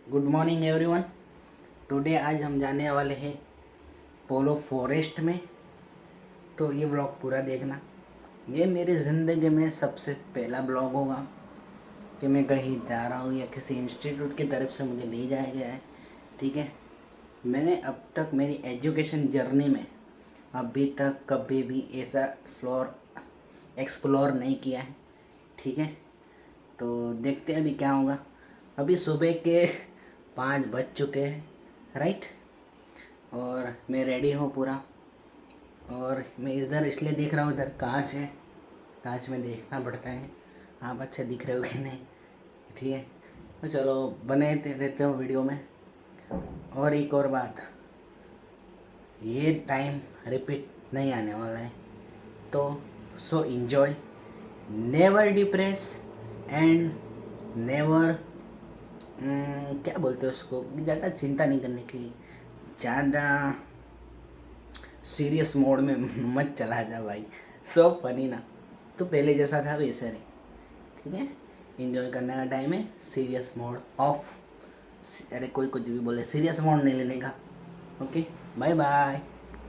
Good morning everyone. Today आज हम जाने वाले हैं पोलो फॉरेस्ट में। तो ये व्लॉग पूरा देखना। ये मेरी ज़िंदगी में सबसे पहला ब्लॉग होगा कि मैं कहीं जा रहा हूँ या किसी इंस्टीट्यूट की तरफ से मुझे ले जाया गया है। ठीक है। मैंने अब तक मेरी एजुकेशन जर्नी में अभी तक कभी भी ऐसा फ्लोर एक्सप्लोर नहीं किया है। ठीक है। तो देखते हैं अभी क्या होगा। अभी सुबह के 5 बज चुके हैं, राइट। और मैं रेडी हूँ पूरा। और मैं इधर इसलिए देख रहा हूँ, इधर कांच है, कांच में देखना पड़ता है आप अच्छे दिख रहे हो कि नहीं। ठीक है। तो चलो बने रहते हो वीडियो में। और एक और बात, ये टाइम रिपीट नहीं आने वाला है, तो सो enjoy, never depress and never क्या बोलते हैं उसको, ज़्यादा चिंता नहीं करने की, ज़्यादा सीरियस मोड में मत चला जा भाई। सो फनी ना, तो पहले जैसा था वैसे नहीं। ठीक है। इंजॉय करने का टाइम है, सीरियस मोड ऑफ। अरे कोई कुछ भी बोले, सीरियस मोड नहीं लेने का। Okay, bye bye.